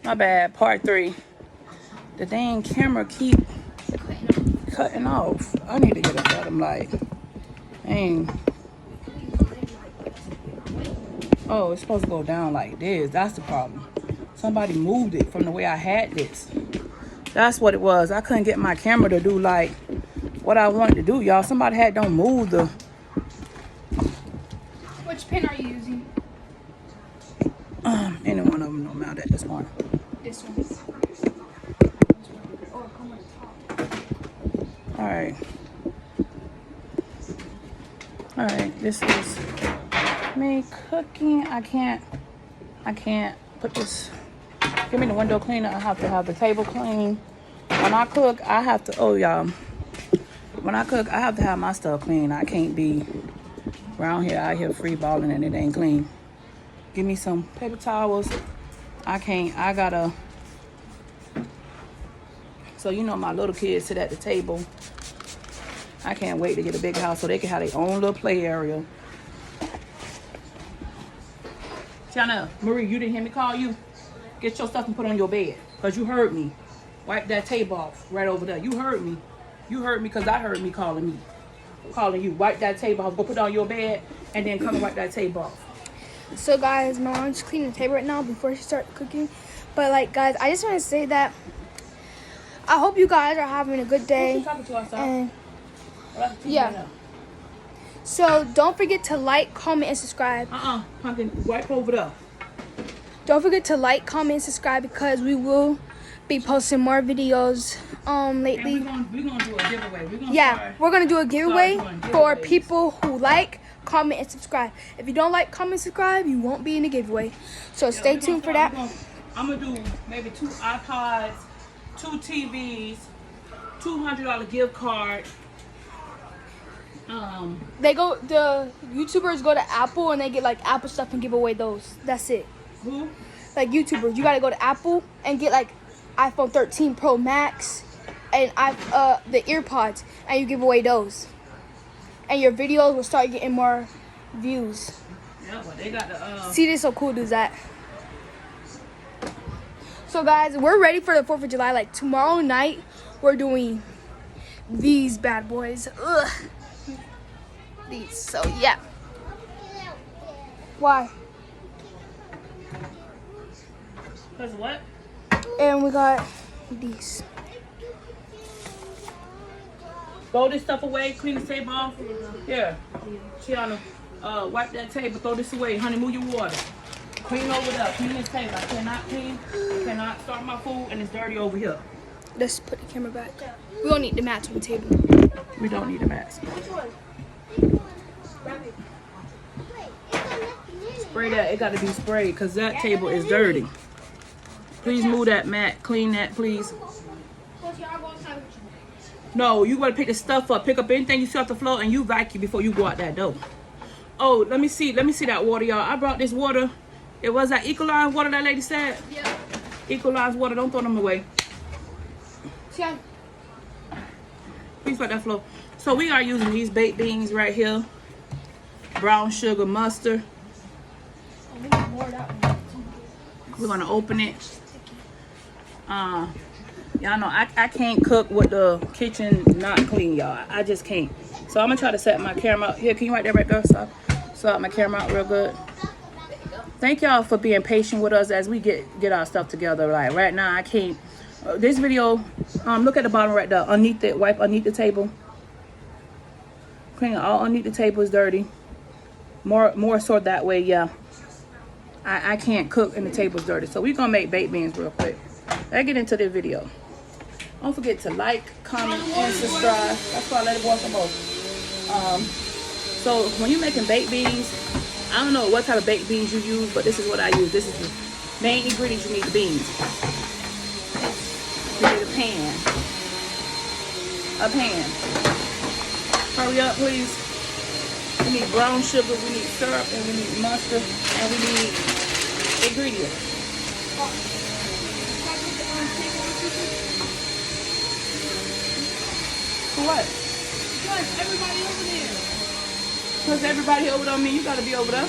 My bad, part 3. The dang camera keep cutting off. I need to get a bottom light. Dang. Oh, it's supposed to go down like this. That's the problem. Somebody moved it from the way I had this. That's what it was. I couldn't get my camera to do like what I wanted to do, y'all. Somebody had don't move the... Which pen are you using? Any one of them don't matter at this point. This one. Alright. Alright, this is me cooking. I can't put this. Give me the window cleaner. I have to have the table clean. When I cook, I have to, oh y'all. When I cook, I have to have my stuff clean. I can't be around here, out here free balling and it ain't clean. Give me some paper towels. I gotta. So you know my little kids sit at the table. I can't wait to get a big house so they can have their own little play area. Tiana, Marie, you didn't hear me call you? Get your stuff and put on your bed. Because you heard me. Wipe that table off right over there. You heard me. You heard me because I heard me calling me. Calling you. Wipe that table off. Go put it on your bed and then come and wipe that table off. So guys, my mom's cleaning the table right now before she starts cooking. But like guys, I just want to say that I hope you guys are having a good day. And yeah. So don't forget to like, comment, and subscribe. Pumpkin, wipe over there. Don't forget to like, comment, and subscribe because we will be posting more videos lately. And we're gonna do a giveaway. We're gonna do a giveaway for people who like, comment, and subscribe. If you don't like, comment, subscribe, you won't be in the giveaway. So stay tuned for that. I'm gonna do maybe 2 iPods, 2 TVs, $200 gift card. The YouTubers go to Apple and they get like Apple stuff and give away those. That's it. Who? Like YouTubers, you gotta go to Apple and get like iPhone 13 Pro Max and the EarPods, and you give away those. And your videos will start getting more views. Yeah, but they got the See, this so cool does that. So guys, we're ready for the 4th of July. Like tomorrow night, we're doing these bad boys. Ugh. These. So yeah. Why? Cause what? And we got these. Throw this stuff away, clean the table off. Here, Tiana, wipe that table, throw this away. Honey, move your water. Clean over there, clean this table. I cannot start my food and it's dirty over here. Let's put the camera back. We don't need the mats on the table. We don't need a mats. Spray that, it gotta be sprayed because that table is dirty. Please move that mat, clean that please. No, you gotta pick the stuff up. Pick up anything you see off the floor and you vacuum before you go out that door. Oh, let me see that water, y'all. I brought this water. It was that Ecoline water that lady said? Yeah. Ecoline water, don't throw them away. Yeah. Please let that flow. So we are using these baked beans right here. Brown sugar, mustard. We're gonna open it. Y'all know I can't cook with the kitchen not clean, y'all. I just can't. So I'm gonna try to set my camera up. Here, can you write that right there? So my camera out real good. Thank y'all for being patient with us as we get our stuff together. Like right now, I can't. This video, look at the bottom right there. Underneath it, wipe underneath the table. Clean it all underneath the table is dirty. More sort that way, yeah. I can't cook and the table's dirty. So we're gonna make baked beans real quick. Let's get into the video. Don't forget to like, comment, and subscribe. That's why I let it boil some more. So when you're making baked beans, I don't know what type of baked beans you use, but this is what I use. This is the main ingredients you need: the beans. You need a pan. Hurry up, please. We need brown sugar, we need syrup, and we need mustard, and we need ingredients. For what? Because everybody over there. Because everybody over there, I mean, you gotta be over there.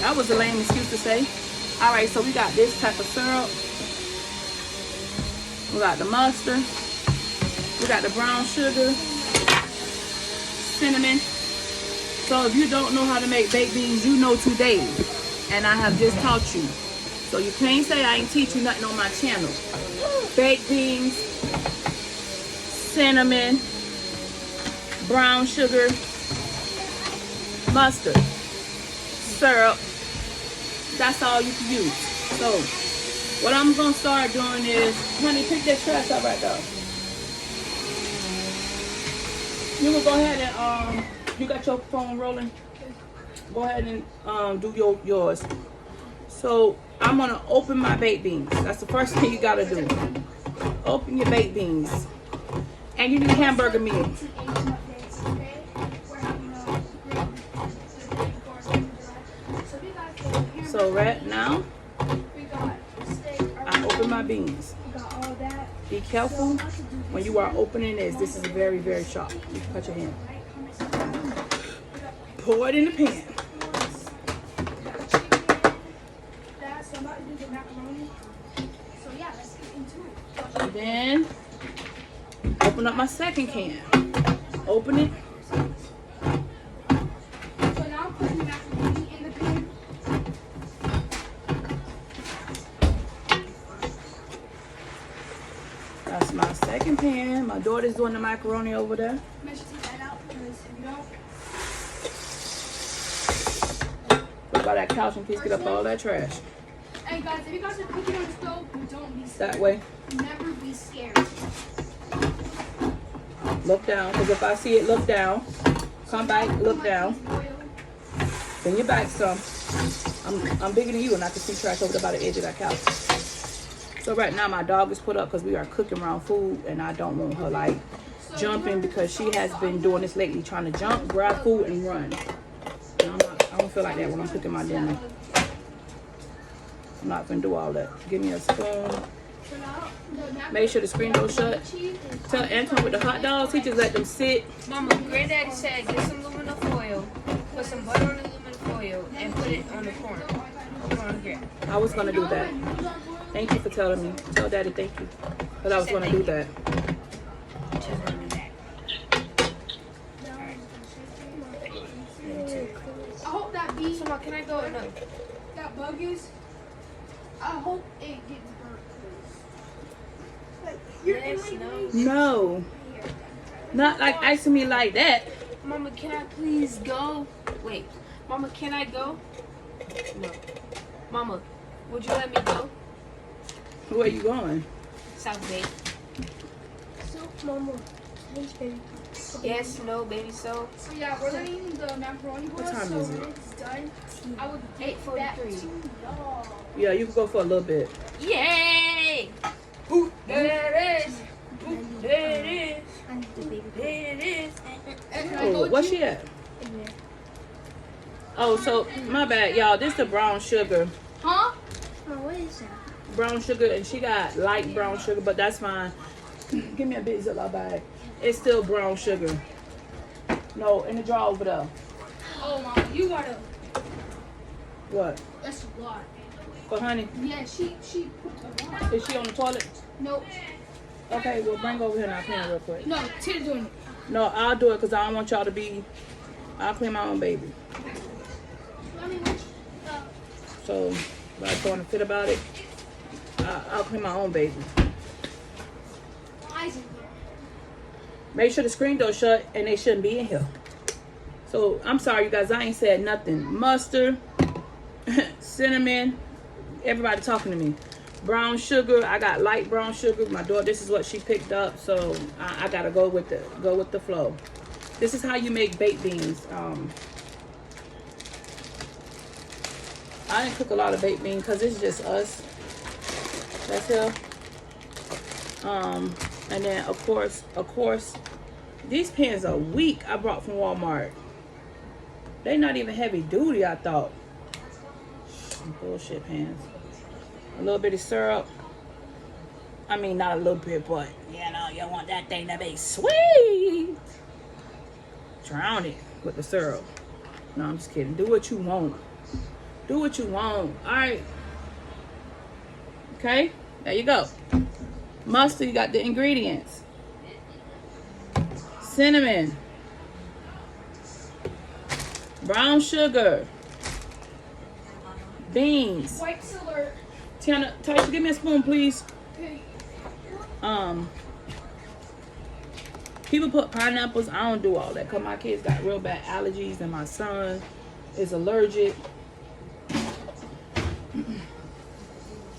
That was a lame excuse to say. Alright, so we got this type of syrup. We got the mustard. We got the brown sugar, cinnamon. So if you don't know how to make baked beans, you know today. And I have just taught you. So you can't say I ain't teach you nothing on my channel. Baked beans, cinnamon, brown sugar, mustard, syrup. That's all you can use. So what I'm gonna start doing is, honey, pick that trash up right there. You will go ahead and you got your phone rolling. Go ahead and do yours. So I'm gonna open my baked beans. That's the first thing you gotta do. Open your baked beans, and you need hamburger meat. So right now, I open my beans. Be careful when you are opening this. This is very, very sharp. You can cut your hand. Pour it in the pan. And then open up my second can. Open it. So now I'm putting macaroni in the pan. That's my second pan. My daughter's doing the macaroni over there. Make sure to take that out because if you don't, Go by that couch and please get up all that trash. hey guys, if you guys are cooking on the stove, don't be scared. That way. Never be scared. Look down, because if I see it, look down. Come back, look down. Bend your back some. I'm bigger than you, and I can see trash over there by the edge of that couch. So right now, my dog is put up because we are cooking around food, and I don't want her like jumping because she has been doing this lately, trying to jump, grab food, and run. And I don't feel like that when I'm cooking my dinner. I'm not gonna do all that. Give me a spoon. Make sure the screen door shut. Tell Antoine with the hot dogs, he just let them sit. Mama, Granddaddy said get some aluminum foil, put some butter on the aluminum foil, and put it on the corner. On the grill. I was gonna do that. Thank you for telling me. Tell Daddy thank you. Because I was gonna do that. She's gonna do that. I hope that bee, So, Ma, can I go? No. that bug is, I hope it gets burnt. Like, you're in Yes, my no. way. No. Not like asking me like that. Mama, can I please go? Wait. Mama, can I go? No. Mama, would you let me go? Where you going? South Bay. So, Mama, thanks, baby. Yes, no, baby, so. So yeah, we're gonna eat the macaroni bowl. What time so is it? when it's done, I would get that 8:43. to y'all. Yeah, you can go for a little bit. Yay! Ooh, there it is. Ooh, there it is. There it is. And can I go Oh, with what's you? she at? Oh, so my bad, y'all. This the brown sugar. Huh? What is that? Brown sugar, and she got light brown sugar, but that's fine. Give me a big Ziploc bag. It's still brown sugar. No, in the drawer over there. Oh, Mama, you gotta. What? That's a lot. For honey? Yeah, she put a lot. Is she on the toilet? Nope. Okay, well bring her over here and I'll clean her real quick. No, Tita's doing it. No, I'll do it because I don't want y'all to be. I'll clean my own baby. So, if I'm throwing a fit about it, I'll clean my own baby. Isaac. Make sure the screen door shut and they shouldn't be in here. So, I'm sorry, you guys, I ain't said nothing. Mustard, cinnamon, everybody talking to me. Brown sugar, I got light brown sugar. My daughter, this is what she picked up, so I gotta go with the flow. This is how you make baked beans. I didn't cook a lot of baked beans because it's just us. That's here. And then of course, these pans are weak. I brought from Walmart. They not even heavy duty, I thought. Bullshit pans. A little bit of syrup. I mean, not a little bit, but you know, you want that thing to be sweet. Drown it with the syrup. No, I'm just kidding. Do what you want. Do what you want. All right. Okay, there you go. Mustard, you got the ingredients. Cinnamon. Brown sugar. Beans. White alert. Tiana, Taisha, give me a spoon, please. Okay. People put pineapples. I don't do all that because my kids got real bad allergies and my son is allergic. I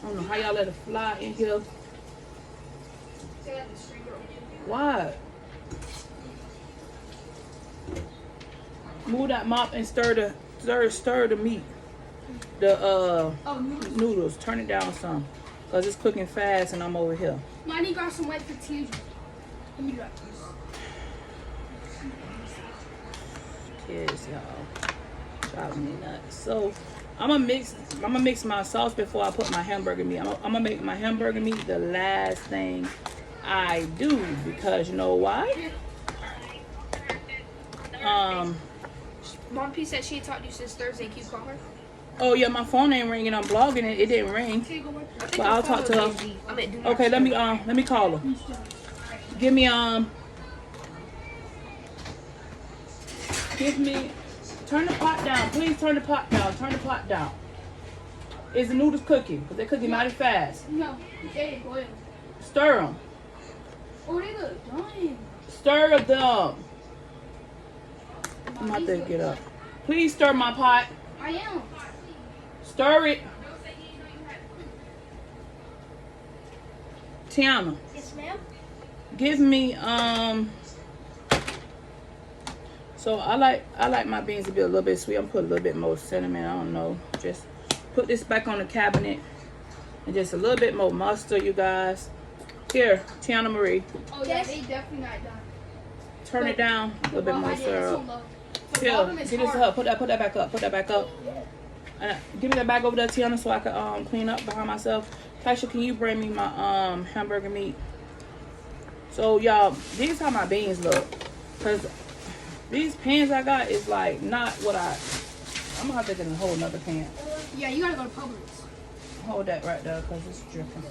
don't know how y'all let it fly in here. Why? Move that mop and stir the meat. The noodles. Turn it down some. Cause it's cooking fast and I'm over here. Money got some white potato. Let me drop this. Kids, y'all. Driving me nuts. So I'm gonna mix my sauce before I put my hamburger meat. I'm gonna make my hamburger meat the last thing I do because you know why? Mom P said she had talked to you since Thursday. Can you call her? Oh yeah, my phone ain't ringing. I'm blogging it. It didn't ring. But I'll talk to her. Okay, let me call her. Give me turn the pot down. Please turn the pot down. Turn the pot down. Is the noodles cooking? Because they're cooking mighty fast. No, they boil. Stir them. Oh, they look done. Stir them. I'm about to get up. Please stir my pot. I am. Stir it. Tiana, Yes, ma'am. give me so I like my beans to be a little bit sweet. I'm put a little bit more cinnamon. I don't know. Just put this back on the cabinet. And just a little bit more mustard, you guys. Here, Tiana Marie. Oh, yeah, they definitely not done. Turn it down. A little bit more syrup. The Here, bottom get is this to hard. her. Put that back up. Put that back up. Give me that bag over there, Tiana, so I can clean up behind myself. Tasha, can you bring me my hamburger meat? So y'all, these how my beans look. Cause these pans I got is like not what I'm gonna have to get a whole nother pan. Yeah, you gotta go to Publix. Hold that right there, cause it's dripping.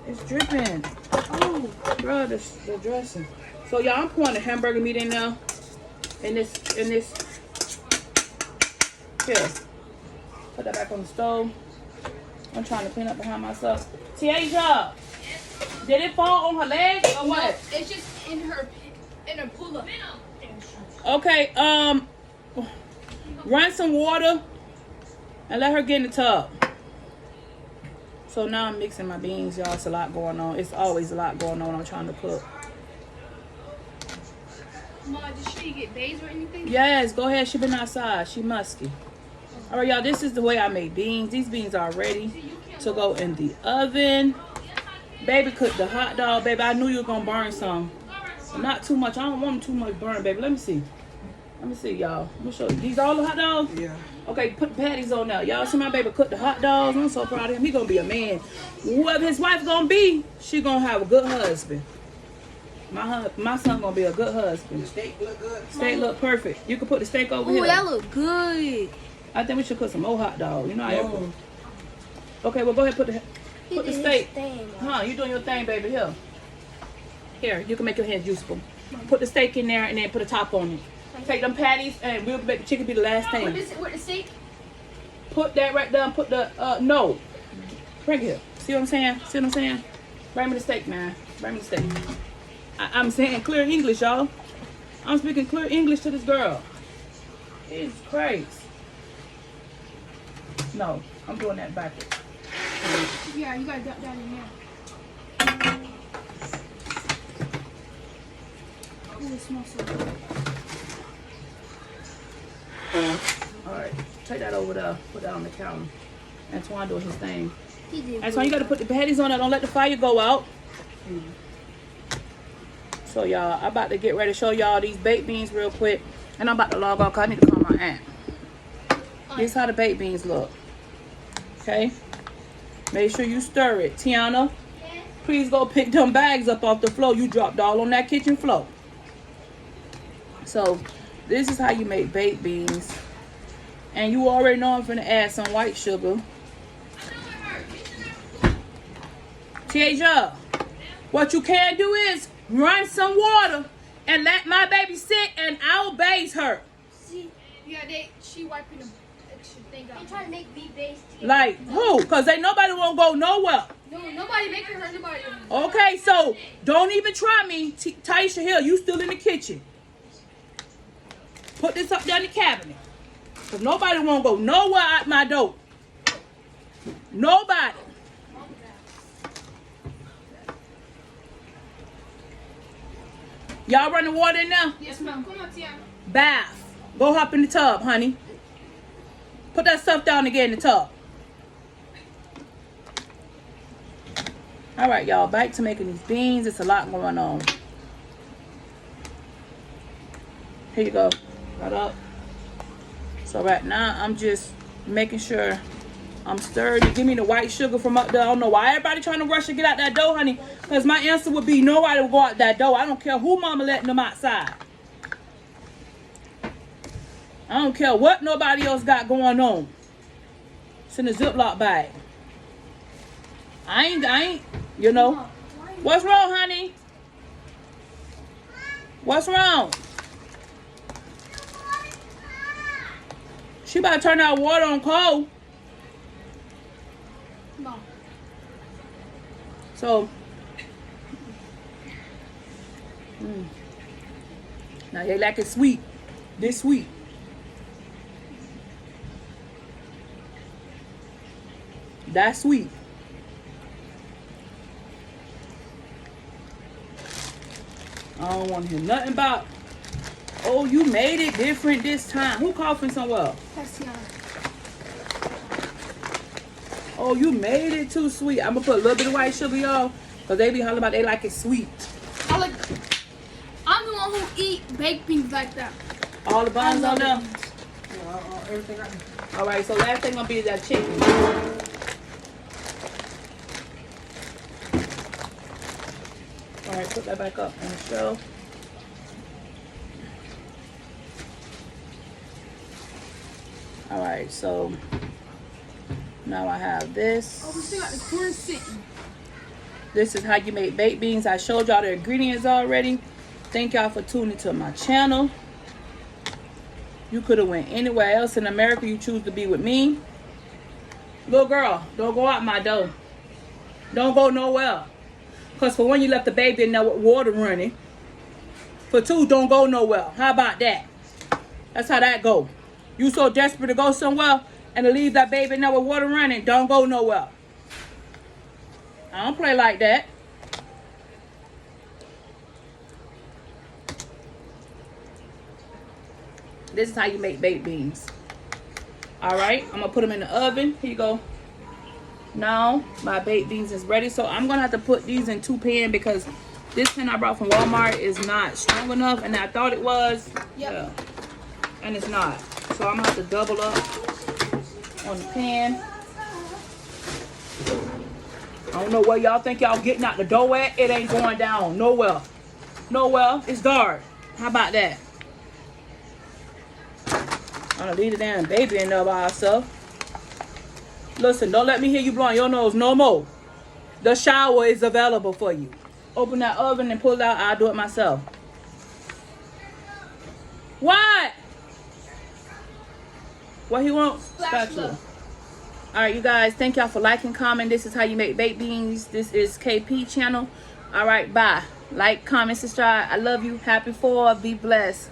It's dripping. Oh, bro, the dressing. So y'all, I'm pouring the hamburger meat in there. In this. Here. Put that back on the stove. I'm trying to clean up behind myself. Tiaja, did it fall on her leg or what? No, it's just in her pull-up. Okay, run some water and let her get in the tub. So now I'm mixing my beans, y'all. It's a lot going on. It's always a lot going on when I'm trying to cook. Mom, did she get bays or anything? Yes, go ahead. She been outside. She musky. All right, y'all. This is the way I make beans. These beans are ready to go in the oven. Baby cooked the hot dog. Baby, I knew you were going to burn some. Not too much. I don't want too much burn, baby. Let me see. Let me see, y'all. Let me show you. These all the hot dogs? Yeah. Okay, put the patties on now. Y'all see my baby cook the hot dogs. I'm so proud of him. He going to be a man. Whoever his wife going to be, she going to have a good husband. My son going to be a good husband. The steak look good. Steak look perfect. You can put the steak over Ooh, here. that look good. I think we should cook some more hot dogs. You know how No. Okay, well, go ahead put the steak. Thing. Huh, you doing your thing, baby. Here, you can make your hands useful. Put the steak in there and then put a top on it. Take them patties and we'll make the chicken be the last thing. With the steak? Put that right there and put the, no. Bring it here. See what I'm saying? See what I'm saying? Bring me the steak, man. Bring me the steak. I'm saying clear English, y'all. I'm speaking clear English to this girl. It's crazy. No, I'm doing that backwards. Yeah, you gotta dump that in there. Ooh, it smells so good. Alright, take that over there. Put that on the counter. Antoine doing his thing. He did. Antoine, you gotta put the patties on there. Don't let the fire go out. So y'all, I'm about to get ready to show y'all these baked beans real quick. And I'm about to log off because I need to call my aunt. This is how the baked beans look. Okay? Make sure you stir it. Tiana, please go pick them bags up off the floor. You dropped all on that kitchen floor. So, this is how you make baked beans. And you already know I'm finna add some white sugar. Tiaja, What you can do is run some water and let my baby sit, and I'll bathe her. See, yeah, she wiping the extra thing out. They trying to make me base. Like who? Because ain't nobody won't go nowhere. No, nobody making her. Nobody. Okay, so don't even try me, Taisha Hill. You still in the kitchen. Put this up down the cabinet. Because nobody won't go nowhere out my door. Nobody. Y'all running water in there? Yes, ma'am. Come on, Tiana. Bath. Go hop in the tub, honey. Put that stuff down again in the tub. All right, y'all. Back to making these beans. It's a lot going on. Here you go. Right up. So right now, I'm just making sure I'm stirred. Give me the white sugar from up there. I don't know why everybody trying to rush to get out that door, honey. Because my answer would be nobody will go out that door. I don't care who mama letting them outside. I don't care what nobody else got going on. It's in a Ziploc bag. I ain't, you know. What's wrong, honey? What's wrong? She about to turn that water on cold. No. So, now they like it sweet. This sweet. That's sweet. I don't want to hear nothing about, oh, you made it different this time. Who coughing somewhere? That's Tiana. Oh, you made it too sweet. I'm going to put a little bit of white sugar, y'all. Because they be hollering about they like it sweet. I'm the one who eat baked beans like that. All the buns on them? Everything right. All right, so last thing going to be that chicken. All right, put that back up on the shelf. All right, so now I have this. Oh, we still got the corn sitting. This is how you make baked beans. I showed y'all the ingredients already. Thank y'all for tuning to my channel. You could have went anywhere else in America. You choose to be with me. Little girl, don't go out my door. Don't go nowhere. Because for one, you left the baby in there with water running. For two, don't go nowhere. How about that? That's how that go. You so desperate to go somewhere and to leave that baby in there with water running, don't go nowhere. I don't play like that. This is how you make baked beans. All right, I'm gonna put them in the oven. Here you go. Now my baked beans is ready, so I'm gonna have to put these in 2 pans because this pan I brought from Walmart is not strong enough, and I thought it was. Yep. Yeah, and it's not. So I'm gonna have to double up on the pan. I don't know where y'all think y'all getting out the door at. It ain't going down nowhere. Nowhere. It's dark. How about that? I'm gonna leave the damn baby in there by herself. Listen, don't let me hear you blowing your nose no more. The shower is available for you. Open that oven and pull it out. I'll do it myself. What? What he want? Spatula. All right, you guys. Thank y'all for liking, comment. This is how you make baked beans. This is KP channel. All right, bye. Like, comment, subscribe. I love you. Happy 4th. Be blessed.